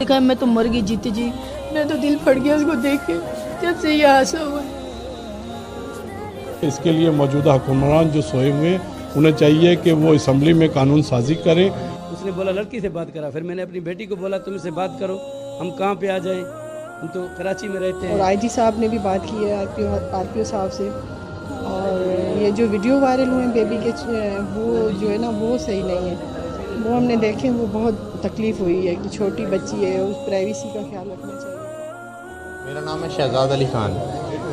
دیکھا میں تو مر گئی جیتے جی، میرا تو دل پھٹ گیا اس کو دیکھ کے جب سے یہ حادثہ ہوا۔ اس کے لیے موجودہ حکمران جو سوئے ہوئے ہیں انہیں چاہیے کہ وہ اسمبلی میں قانون سازی کریں۔ اس نے بولا لڑکی سے بات کرا، پھر میں نے اپنی بیٹی کو بولا تم سے بات کرو، ہم کہاں پہ آ جائیں، ہم تو کراچی میں رہتے ہیں۔ اور آئی جی صاحب نے بھی بات کی ہے آر پی او صاحب سے، اور یہ جو ویڈیو وائرل ہوئے ہیں بیبی کے وہ جو ہے نا وہ صحیح نہیں ہے، وہ ہم نے دیکھے، وہ بہت تکلیف ہوئی ہے کہ چھوٹی بچی ہے، اس پرائیویسی کا خیال رکھنا چاہیے۔ میرا نام ہے شہزاد علی خان۔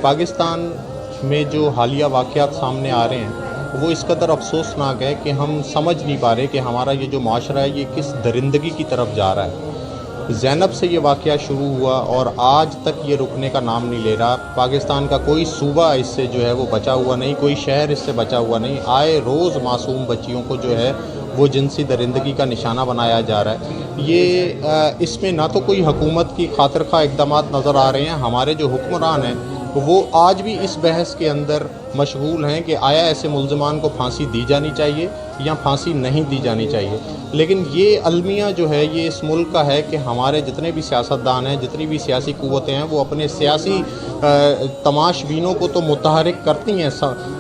پاکستان میں جو حالیہ واقعات سامنے آ رہے ہیں وہ اس قدر افسوسناک ہے کہ ہم سمجھ نہیں پا رہے کہ ہمارا یہ جو معاشرہ ہے یہ کس درندگی کی طرف جا رہا ہے۔ زینب سے یہ واقعہ شروع ہوا اور آج تک یہ رکنے کا نام نہیں لے رہا۔ پاکستان کا کوئی صوبہ اس سے جو ہے وہ بچا ہوا نہیں، کوئی شہر اس سے بچا ہوا نہیں۔ آئے روز معصوم بچیوں کو جو ہے وہ جنسی درندگی کا نشانہ بنایا جا رہا ہے۔ یہ اس میں نہ تو کوئی حکومت کی خاطر خواہ اقدامات نظر آ رہے ہیں، ہمارے جو حکمران ہیں وہ آج بھی اس بحث کے اندر مشغول ہیں کہ آیا ایسے ملزمان کو پھانسی دی جانی چاہیے یا پھانسی نہیں دی جانی چاہیے۔ لیکن یہ المیہ جو ہے یہ اس ملک کا ہے کہ ہمارے جتنے بھی سیاستدان ہیں، جتنی بھی سیاسی قوتیں ہیں، وہ اپنے سیاسی تماش بینوں کو تو متحرک کرتی ہیں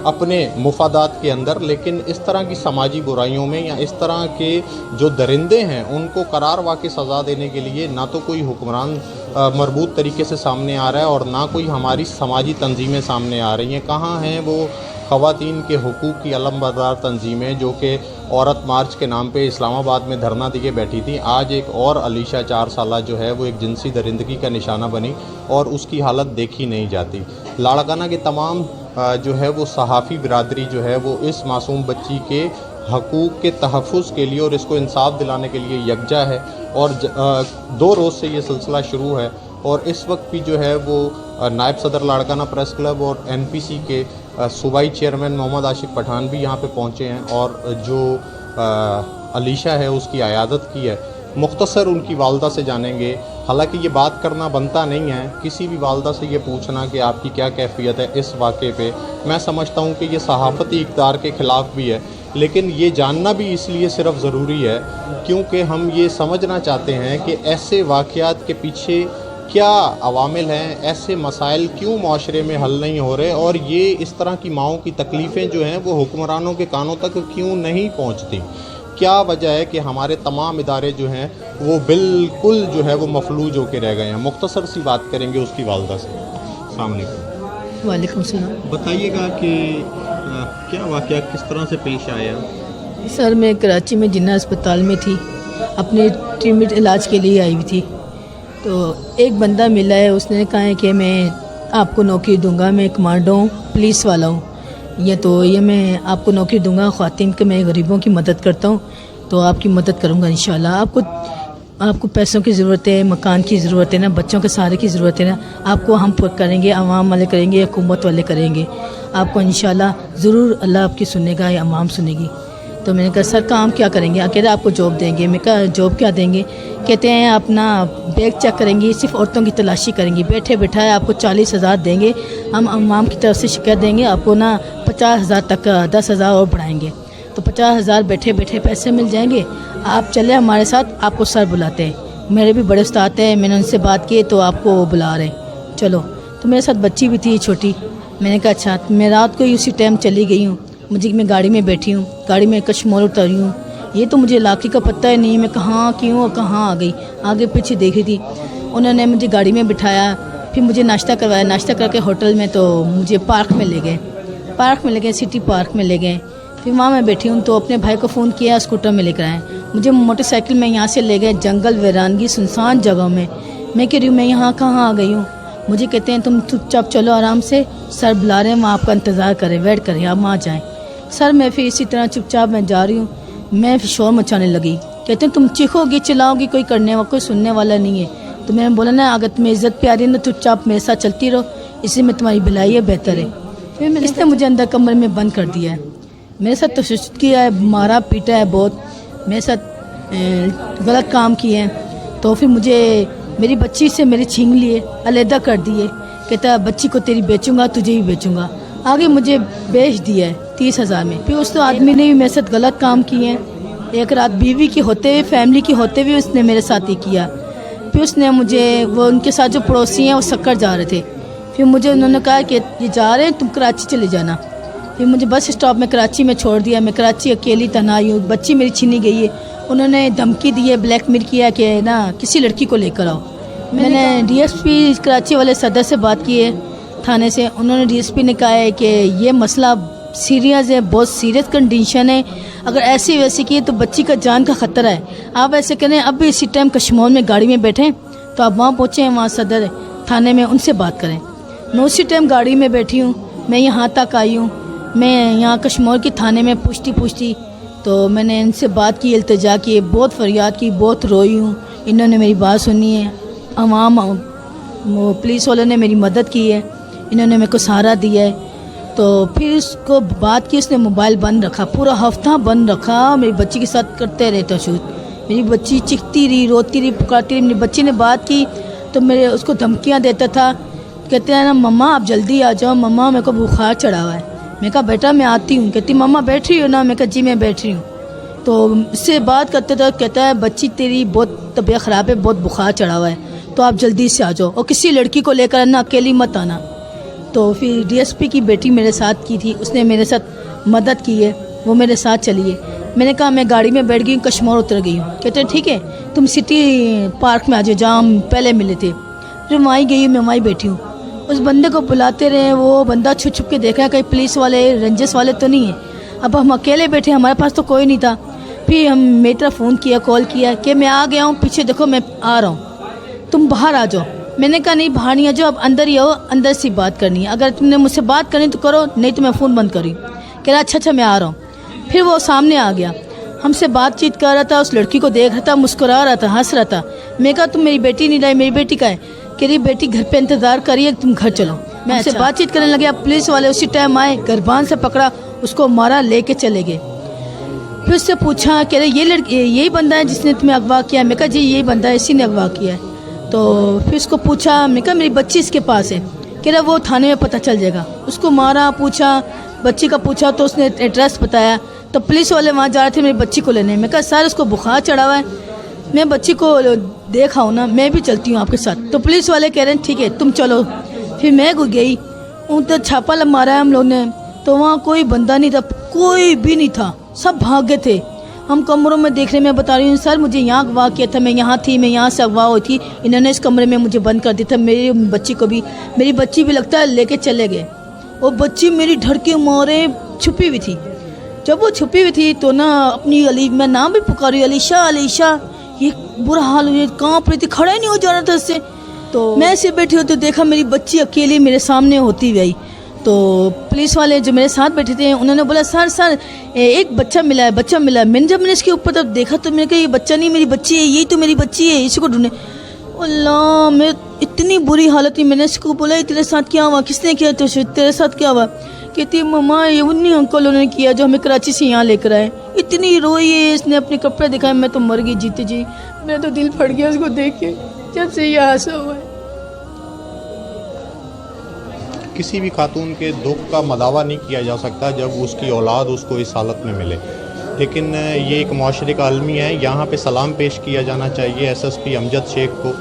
اپنے مفادات کے اندر، لیکن اس طرح کی سماجی برائیوں میں یا اس طرح کے جو درندے ہیں ان کو قرار واقع سزا دینے کے لیے نہ تو کوئی حکمران مربوط طریقے سے سامنے آ رہا ہے اور نہ کوئی ہماری سماجی تنظیمیں سامنے آ رہی ہیں۔ کہاں ہیں وہ خواتین کے حقوق کی علمبردار تنظیمیں جو کہ عورت مارچ کے نام پہ اسلام آباد میں دھرنا دیے بیٹھی تھی؟ آج ایک اور علیشہ 4 سالہ جو ہے وہ ایک جنسی درندگی کا نشانہ بنی اور اس کی حالت دیکھی نہیں جاتی۔ لاڑکانہ کے تمام جو ہے وہ صحافی برادری جو ہے وہ اس معصوم بچی کے حقوق کے تحفظ کے لیے اور اس کو انصاف دلانے کے لیے یکجا ہے، اور 2 روز سے یہ سلسلہ شروع ہے، اور اس وقت بھی جو ہے وہ نائب صدر لاڑکانہ پریس کلب اور NPC کے صوبائی چیئرمین محمد عاشق پٹھان بھی یہاں پہ پہنچے ہیں اور جو علیشہ ہے اس کی عیادت کی ہے۔ مختصر ان کی والدہ سے جانیں گے، حالانکہ یہ بات کرنا بنتا نہیں ہے کسی بھی والدہ سے یہ پوچھنا کہ آپ کی کیا کیفیت ہے اس واقعے پہ۔ میں سمجھتا ہوں کہ یہ صحافتی اقدار کے خلاف بھی ہے، لیکن یہ جاننا بھی اس لیے صرف ضروری ہے کیونکہ ہم یہ سمجھنا چاہتے ہیں کہ ایسے واقعات کے پیچھے کیا عوامل ہیں، ایسے مسائل کیوں معاشرے میں حل نہیں ہو رہے، اور یہ اس طرح کی ماؤں کی تکلیفیں جو ہیں وہ حکمرانوں کے کانوں تک کیوں نہیں پہنچتی۔ کیا وجہ ہے کہ ہمارے تمام ادارے جو ہیں وہ بالکل جو ہے وہ مفلوج ہو کے رہ گئے ہیں؟ مختصر سی بات کریں گے اس کی والدہ سے۔ السلام علیکم۔ وعلیکم السلام۔ بتائیے گا کہ کیا واقعہ کس طرح سے پیش آیا؟ سر میں کراچی میں جنہ اسپتال میں تھی، اپنے ٹریٹمنٹ علاج کے لیے آئی ہوئی تھی، تو ایک بندہ ملا ہے، اس نے کہا ہے کہ میں آپ کو نوکری دوں گا، میں کمانڈو ہوں، پولیس والا ہوں، یہ میں آپ کو نوکری دوں گا، خواتین کے میں غریبوں کی مدد کرتا ہوں تو آپ کی مدد کروں گا انشاءاللہ۔ آپ کو پیسوں کی ضرورت ہے، مکان کی ضرورت ہے نا، بچوں کے سہارے کی ضرورت ہے نا، آپ کو ہم کریں گے، عوام والے کریں گے، حکومت والے کریں گے، آپ کو انشاءاللہ ضرور اللہ آپ کی سنے گا یا عوام سنے گی۔ تو میں نے کہا سر کام کیا کریں گے؟ کہتے آپ کو جاب دیں گے۔ میں کہا جاب کیا دیں گے؟ کہتے ہیں اپنا بیگ چیک کریں گے، صرف عورتوں کی تلاشی کریں گے، بیٹھے بٹھائے آپ کو 40,000 دیں گے، ہم عوام کی طرف سے شکایت دیں گے، آپ کو نا 50,000 تک 10,000 اور بڑھائیں گے، تو 50,000 بیٹھے بیٹھے پیسے مل جائیں گے، آپ چلے ہمارے ساتھ، آپ کو سر بلاتے ہیں، میرے بھی بڑے استاد ہیں، میں نے ان سے بات کی تو آپ کو بلا رہے ہیں، چلو۔ تو میرے ساتھ بچی بھی تھی چھوٹی، میں نے کہا اچھا، میں رات کو ہی اسی ٹائم چلی گئی ہوں، میں گاڑی میں بیٹھی ہوں، گاڑی میں کشمور اتری ہوں، یہ تو مجھے علاقے کا پتہ ہی نہیں، میں کہاں کیوں اور کہاں آ گئی، آگے پیچھے دیکھ رہی تھی، انہوں نے مجھے گاڑی میں بٹھایا، پھر مجھے ناشتہ کروایا، ناشتہ کر کے ہوٹل میں تو مجھے پارک میں لے گئے، سٹی پارک میں لے گئے، پھر وہاں میں بیٹھی ہوں تو اپنے بھائی کو فون کیا، اسکوٹر میں لے کر آئے، مجھے موٹر سائیکل میں یہاں سے لے گئے جنگل ویرانگی سنسان جگہوں میں، میں کہہ رہی ہوں میں یہاں کہاں آ گئی ہوں، مجھے کہتے ہیں تم چپ چاپ چلو آرام سے، سر بلا رہے ہیں وہاں آپ کا انتظار کریں، ویٹ کریں، آپ وہاں جائیں۔ سر میں پھر اسی طرح چپ چاپ میں جا رہی ہوں، میں پھر شور مچانے لگی، کہتے ہیں تم چیخو گی چلاؤ گی، کوئی کرنے کوئی سننے والا نہیں ہے، تو میں نے بولا نا اگر تمہیں عزت پیاری ہے نا چپ چاپ میرے ساتھ چلتی رہو، اسی میں تمہاری بھلائی ہے، بہتر ہے۔ پھر اس نے مجھے اندر کمرے میں بند کر دیا ہے، میرے ساتھ تشدد کیا ہے، مارا پیٹا ہے بہت، میرے ساتھ غلط کام کیے ہیں، تو پھر مجھے میری بچی سے میری چھین لیے، علیحدہ کر دیے، کہتا بچی کو تیری بیچوں گا، تجھے بھی بیچوں گا، آگے مجھے بیچ دیا ہے 30,000 میں۔ پھر اس آدمی نے بھی میرے ساتھ غلط کام کیے ہیں، ایک رات بیوی کی ہوتے ہوئے، فیملی کی ہوتے ہوئے اس نے میرے ساتھ ہی کیا۔ پھر اس نے مجھے وہ ان کے ساتھ جو پڑوسی ہیں وہ سکر جا رہے تھے، پھر مجھے انہوں نے کہا کہ یہ جا رہے ہیں تم کراچی چلے جانا. پھر مجھے بس اسٹاپ میں کراچی میں چھوڑ دیا. میں کراچی اکیلی تنہائی ہوں، بچی میری چھینی گئی ہے. انہوں نے دھمکی دی ہے، بلیک میل کیا کہ نا کسی لڑکی کو لے کر آؤ. میں نے ڈی ایس پی کراچی والے صدر سے بات کی ہے تھانے سے. انہوں نے ڈی ایس پی نے کہا ہے کہ یہ مسئلہ سیریس ہے، بہت سیریس کنڈیشن ہے، اگر ایسی ویسی کی تو بچی کا جان کا خطرہ ہے. آپ ایسے کریں اب بھی اسی ٹائم کشمور میں گاڑی میں بیٹھیں تو آپ وہاں پہنچیں، وہاں صدر تھانے میں ان سے بات کریں. میں اسی ٹائم گاڑی میں بیٹھی ہوں، میں یہاں تک آئی ہوں. میں یہاں کشمور کی تھانے میں پوچھتی تو میں نے ان سے بات کی، التجا کی، بہت فریاد کی، بہت روئی ہوں. انہوں نے میری بات سنی ہے. عوام پولیس والوں نے میری مدد کی ہے، انہوں نے میرے کو سہارا دیا ہے. تو پھر اس کو بات کی، اس نے موبائل بند رکھا، پورا ہفتہ بند رکھا. میری بچی کے ساتھ کرتے رہتا شوٹ. میری بچی چیختی رہی، روتی رہی، پکارتی رہی. میری بچی نے بات کی تو میرے اس کو دھمکیاں دیتا تھا، کہتے ہیں نا مما آپ جلدی آ جاؤ، مما میرے کو بخار چڑھا ہوا ہے. میں کہا بیٹا میں آتی ہوں. کہتی مما بیٹھ رہی ہو نا؟ میں کہا جی میں بیٹھ رہی ہوں. تو اس سے بات کرتے تھے، کہتا ہے بچی تیری بہت طبیعت خراب ہے، بہت بخار چڑھا ہوا ہے، تو آپ جلدی سے آ جاؤ اور کسی لڑکی کو لے کر آنا، اکیلی مت آنا. تو پھر ڈی ایس پی کی بیٹی میرے ساتھ کی تھی، اس نے میرے ساتھ مدد کی ہے، وہ میرے ساتھ چلی ہے. میں نے کہا میں گاڑی میں بیٹھ گئی ہوں، کشمور اتر گئی ہوں. کہتے ہیں ٹھیک ہے تم سٹی پارک میں آ جاؤ جہاں ہم پہلے ملے تھے. پھر وہیں گئی ہوں، میں وہیں بیٹھی ہوں. اس بندے کو بلاتے رہے، وہ بندہ چھپ کے دیکھا کہیں پولیس والے رنجس والے تو نہیں ہیں. اب ہم اکیلے بیٹھے، ہمارے پاس تو کوئی نہیں تھا. پھر ہم میری طرف فون کیا، کال کیا کہ میں آ گیا ہوں، پیچھے دیکھو میں آ رہا ہوں، تم باہر آ جاؤ. میں نے کہا نہیں باہر نہیں آ جاؤ، اب اندر ہی آؤ، اندر سے بات کرنی ہے. اگر تم نے مجھ سے بات کرنی تو کرو، نہیں تو میں فون بند کری. کہہ رہا اچھا میں آ رہا ہوں. پھر وہ سامنے آ گیا، ہم سے بات چیت کر رہا تھا، اس لڑکی کو دیکھ رہا تھا، مسکرا رہا تھا، ہنس رہا تھا. میں کہا تم میری بیٹی نہیں لائی؟ میری بیٹی کا ہے. کہ رہی بیٹی گھر پہ انتظار کریے، تم گھر چلو. میں سے بات چیت کرنے لگے. اب پولیس والے اسی ٹائم آئے، گربان سے پکڑا، اس کو مارا، لے کے چلے گئے. پھر اس سے پوچھا کہ یہ لڑکی یہی بندہ ہے جس نے تمہیں اغوا کیا؟ میں کہا جی یہی بندہ ہے، اسی نے اغوا کیا ہے. تو پھر اس کو پوچھا، میں کہا میری بچی اس کے پاس ہے. کہہ رہا وہ تھانے میں پتہ چل جائے گا. اس کو مارا، پوچھا بچی کا، پوچھا تو اس نے ایڈریس بتایا. تو پولیس والے وہاں جا رہے تھے میری بچی کو لینے. میں کہا سر اس کو بخار چڑھا ہوا ہے، میں بچی کو دیکھا ہوں نا، میں بھی چلتی ہوں آپ کے ساتھ. تو پولیس والے کہہ رہے ہیں ٹھیک ہے تم چلو. پھر میں گئی، ان تو چھاپا مارا ہے ہم لوگ نے. تو وہاں کوئی بندہ نہیں تھا، کوئی بھی نہیں تھا، سب بھاگ گئے تھے. ہم کمروں میں دیکھ رہے، میں بتا رہی ہوں سر مجھے یہاں اغوا کیا تھا، میں یہاں تھی، میں یہاں سے اغوا ہوئی تھی، انہوں نے اس کمرے میں مجھے بند کر دیا تھا. میری بچی کو بھی، میری بچی بھی لگتا ہے لے کے چلے گئے. وہ بچی میری ڈر کے مارے چھپی ہوئی تھی. جب وہ چھپی ہوئی تھی تو نا اپنی علی، میں نام بھی پکاری علیشا علیشا، یہ برا حال ہوئی، کانپ رہی تھی، کھڑا ہی نہیں ہو جا رہا تھا اس سے. تو میں ایسے بیٹھی ہوتی دیکھا میری بچی اکیلی میرے سامنے ہوتی ہوئی. تو پولیس والے جو میرے ساتھ بیٹھے تھے انہوں نے بولا سر ایک بچہ ملا ہے، بچہ ملا ہے. جب میں نے اس کے اوپر تب دیکھا تو میں نے کہا یہ بچہ نہیں میری بچی ہے، یہی تو میری بچی ہے، اسی کو ڈھونڈے. اللہ میں اتنی بری حالت تھی. میں نے اس کو بولا تیرے ساتھ کیا ہوا؟ کس نے کیا؟ تو تیرے ساتھ کیا ہوا؟ کہتی مما یہ انہیں انکل نے کیا جو ہمیں کراچی سے یہاں لے کر آئے. اتنی روئی ہے، اس نے اپنے کپڑے دکھائے. میں تو مر گئی جیتے جی، میرا تو دل پھٹ گیا اس کو دیکھ کے جب سے یہ حادثہ ہوا ہے. کسی بھی خاتون کے دکھ کا مداوع نہیں کیا جا سکتا جب اس کی اولاد اس کو اس حالت میں ملے، لیکن یہ ایک معاشرے کا المیہ ہے. یہاں پہ سلام پیش کیا جانا چاہیے ایس ایس پی امجد شیخ کو،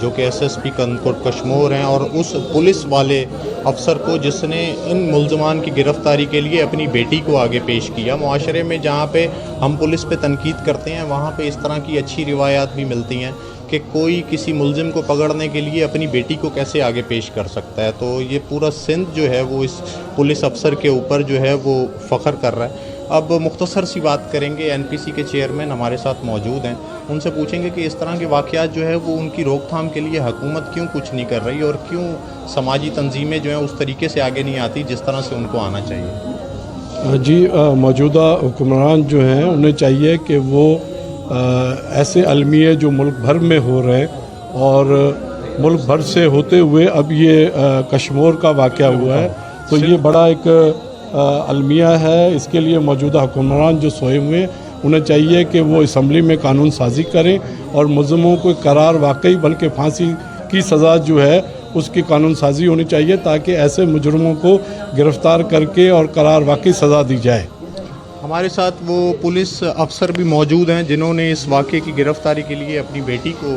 جو کہ ایس ایس پی کنکوٹ کشمور ہیں، اور اس پولیس والے افسر کو جس نے ان ملزمان کی گرفتاری کے لیے اپنی بیٹی کو آگے پیش کیا. معاشرے میں جہاں پہ ہم پولیس پہ تنقید کرتے ہیں وہاں پہ اس طرح کی اچھی روایات بھی ملتی ہیں کہ کوئی کسی ملزم کو پکڑنے کے لیے اپنی بیٹی کو کیسے آگے پیش کر سکتا ہے. تو یہ پورا سندھ جو ہے وہ اس پولیس افسر کے اوپر جو ہے وہ فخر کر رہا ہے. اب مختصر سی بات کریں گے، این پی سی کے چیئرمین ہمارے ساتھ موجود ہیں، ان سے پوچھیں گے کہ اس طرح کے واقعات جو ہے وہ ان کی روک تھام کے لیے حکومت کیوں کچھ نہیں کر رہی، اور کیوں سماجی تنظیمیں جو ہیں اس طریقے سے آگے نہیں آتی جس طرح سے ان کو آنا چاہیے. جی موجودہ حکمران جو ہیں انہیں چاہیے کہ وہ ایسے المیے جو ملک بھر میں ہو رہے ہیں، اور ملک بھر سے ہوتے ہوئے اب یہ کشمور کا واقعہ ہوا ہے، تو یہ بڑا ایک المیہ ہے. اس کے لیے موجودہ حکمران جو سوئے ہوئے انہیں چاہیے کہ وہ اسمبلی میں قانون سازی کریں اور ملزموں کو قرار واقعی بلکہ پھانسی کی سزا جو ہے اس کی قانون سازی ہونی چاہیے، تاکہ ایسے مجرموں کو گرفتار کر کے اور قرار واقعی سزا دی جائے. ہمارے ساتھ وہ پولیس افسر بھی موجود ہیں جنہوں نے اس واقعے کی گرفتاری کے لیے اپنی بیٹی کو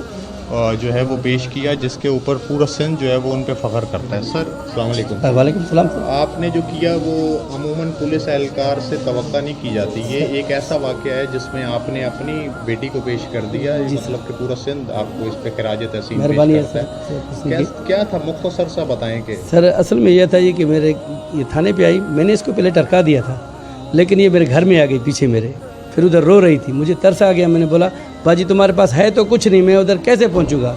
جو ہے وہ پیش کیا جس کے اوپر پورا سندھ جو ہے وہ ان پہ فخر کرتا ہے. سر السلام علیکم. وعلیکم السلام. آپ نے جو کیا وہ عموماً پولیس اہلکار سے توقع نہیں کی جاتی. یہ ایک ایسا واقعہ ہے جس میں آپ نے اپنی بیٹی کو پیش کر دیا, مطلب کہ پورا سندھ آپ کو اس پہ خراج تحسین مہربانی پیش کرتا ہے. کیا تھا مختصر سا بتائیں کہ سر اصل میں یہ تھا یہ کہ میرے یہ تھانے پہ آئی, میں نے اس کو پہلے ٹرکا دیا تھا لیکن یہ میرے گھر میں آ گئی پیچھے میرے, پھر ادھر رو رہی تھی. مجھے ترس آ گیا, میں نے بولا باجی تمہارے پاس ہے تو کچھ نہیں, میں ادھر کیسے پہنچوں گا.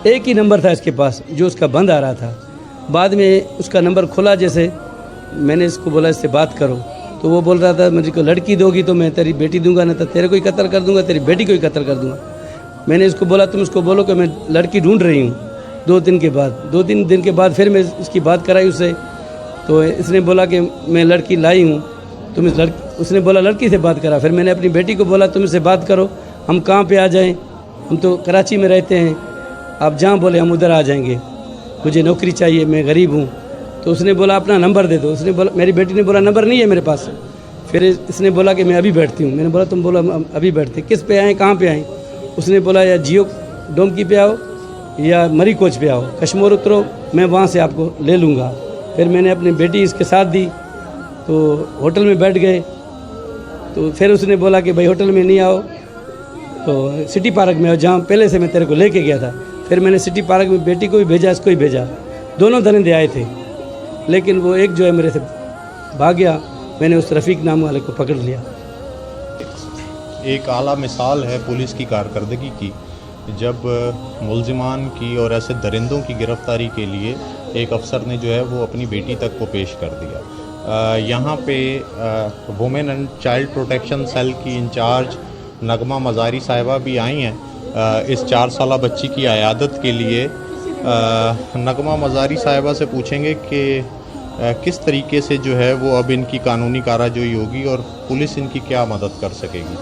ایک ہی نمبر تھا اس کے پاس جو اس کا بند آ رہا تھا. بعد میں اس کا نمبر کھلا, جیسے میں نے اس کو بولا اس سے بات کرو تو وہ بول رہا تھا مجھے کو لڑکی دو گی تو میں تیری بیٹی دوں گا, نہ تو تیرے کو ہی قتل کر دوں گا, تیری بیٹی کو ہی قتل کر دوں گا. میں نے اس کو بولا تم اس کو بولو کہ میں لڑکی ڈھونڈ رہی ہوں. 2-3 دن کے بعد پھر میں اس کی بات کرائی اس سے, تو اس نے بولا کہ میں لڑکی لائی ہوں. تم اس نے بولا لڑکی سے بات کرا. پھر میں نے اپنی بیٹی کو بولا تم اس سے بات کرو, ہم کہاں پہ آ جائیں, ہم تو کراچی میں رہتے ہیں, آپ جہاں بولے ہم ادھر آ جائیں گے, مجھے نوکری چاہیے, میں غریب ہوں. تو اس نے بولا اپنا نمبر دے دو. اس نے بولا, میری بیٹی نے بولا نمبر نہیں ہے میرے پاس. پھر اس نے بولا کہ میں ابھی بیٹھتی ہوں. میں نے بولا تم بولا ابھی بیٹھتے, کس پہ آئیں, کہاں پہ آئیں. اس نے بولا یا جیو ڈومکی پہ آؤ یا مری کوچ پہ آؤ, کشمور اترو, میں وہاں سے آپ کو لے لوں گا. پھر میں نے اپنی بیٹی اس کے ساتھ دی تو ہوٹل میں بیٹھ گئے. تو پھر اس نے بولا کہ بھائی ہوٹل میں نہیں آؤ تو سٹی پارک میں آؤ جہاں پہلے سے میں تیرے کو لے کے گیا تھا. پھر میں نے سٹی پارک میں بیٹی کو بھی بھیجا, اس کو بھی بھیجا. دونوں درندے آئے تھے لیکن وہ ایک جو ہے میرے سے بھاگ گیا. میں نے اس رفیق نام والے کو پکڑ لیا. ایک اعلیٰ مثال ہے پولیس کی کارکردگی کی, جب ملزمان کی اور ایسے درندوں کی گرفتاری کے لیے ایک افسر نے جو ہے وہ اپنی بیٹی تک کو پیش کر دیا. یہاں پہ women and child protection cell کی انچارج نغمہ مزاری صاحبہ بھی آئی ہیں اس 4 سالہ بچی کی عیادت کے لیے. نغمہ مزاری صاحبہ سے پوچھیں گے کہ کس طریقے سے جو ہے وہ اب ان کی قانونی کارروائی ہوگی اور پولیس ان کی کیا مدد کر سکے گی.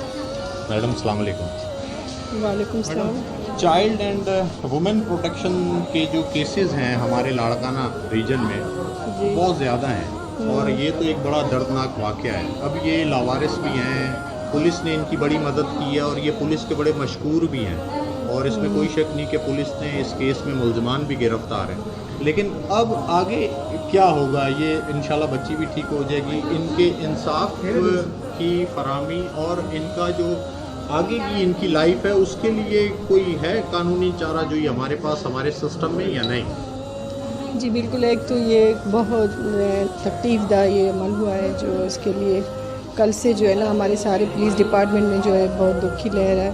میڈم السلام علیکم. وعلیکم السلام. چائلڈ اینڈ وومن پروٹیکشن کے جو کیسز ہیں ہمارے لاڑکانہ ریجن میں بہت زیادہ ہیں اور یہ تو ایک بڑا دردناک واقعہ ہے. اب یہ لاوارث بھی ہیں, پولیس نے ان کی بڑی مدد کی ہے اور یہ پولیس کے بڑے مشکور بھی ہیں اور اس میں کوئی شک نہیں کہ پولیس نے اس کیس میں ملزمان بھی گرفتار ہیں. لیکن اب آگے کیا ہوگا, یہ انشاءاللہ بچی بھی ٹھیک ہو جائے گی. ان کے انصاف کی فراہمی اور ان کا جو آگے کی ان کی لائف ہے اس کے لیے کوئی ہے قانونی چارہ جو یہ ہمارے پاس ہمارے سسٹم میں یا نہیں؟ جی بالکل. ایک تو یہ بہت تکلیف دہ یہ عمل ہوا ہے جو اس کے لیے کل سے جو ہے نا ہمارے سارے پولیس ڈپارٹمنٹ میں جو ہے بہت دکھ کی لہر ہے.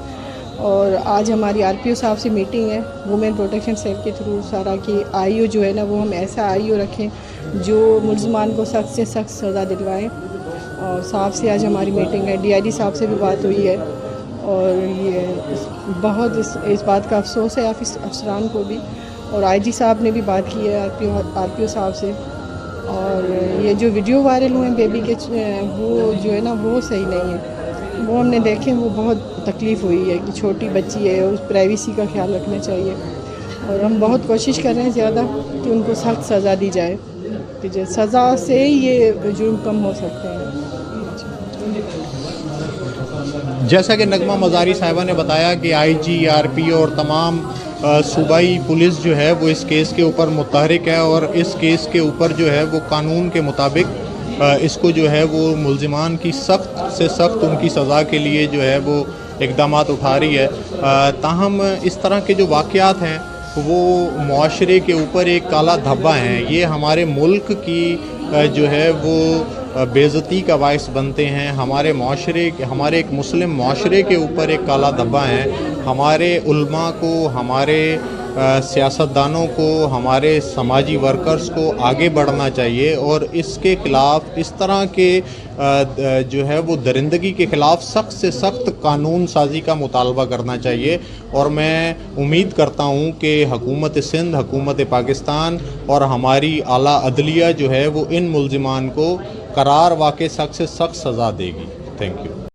اور آج ہماری RPO صاحب سے میٹنگ ہے وومن پروٹیکشن سیل کے تھرو سارا کہ IO جو ہے نا وہ ہم ایسا IO رکھیں جو ملزمان کو سخت سے سخت سزا دلوائیں. اور صاحب سے آج ہماری میٹنگ ہے. DIG صاحب سے بھی بات ہوئی ہے اور یہ بہت اس بات کا افسوس ہے افسران کو بھی. اور IG صاحب نے بھی بات کی ہے RPO صاحب سے. اور یہ جو ویڈیو وائرل ہوئے ہیں بیبی کے وہ جو ہے نا وہ صحیح نہیں ہے. وہ ہم نے دیکھے, وہ بہت تکلیف ہوئی ہے کہ چھوٹی بچی ہے, اس پرائیویسی کا خیال رکھنا چاہیے. اور ہم بہت کوشش کر رہے ہیں زیادہ کہ ان کو سخت سزا دی جائے کہ سزا سے ہی یہ جرم کم ہو سکتے ہیں. جیسا کہ نغمہ مزاری صاحبہ نے بتایا کہ IG RPO اور تمام صوبائی پولیس جو ہے وہ اس کیس کے اوپر متحرک ہے اور اس کیس کے اوپر جو ہے وہ قانون کے مطابق اس کو جو ہے وہ ملزمان کی سخت سے سخت ان کی سزا کے لیے جو ہے وہ اقدامات اٹھا رہی ہے. تاہم اس طرح کے جو واقعات ہیں وہ معاشرے کے اوپر ایک کالا دھبا ہیں. یہ ہمارے ملک کی جو ہے وہ بے عزتی کا باعث بنتے ہیں. ہمارے ایک مسلم معاشرے کے اوپر ایک کالا دھبا ہیں. ہمارے علماء کو, ہمارے سیاستدانوں کو, ہمارے سماجی ورکرز کو آگے بڑھنا چاہیے اور اس کے خلاف اس طرح کے جو ہے وہ درندگی کے خلاف سخت سے سخت قانون سازی کا مطالبہ کرنا چاہیے. اور میں امید کرتا ہوں کہ حکومت سندھ, حکومت پاکستان اور ہماری اعلیٰ عدلیہ جو ہے وہ ان ملزمان کو قرار واقع سخت سے سخت سزا دے گی. Thank you.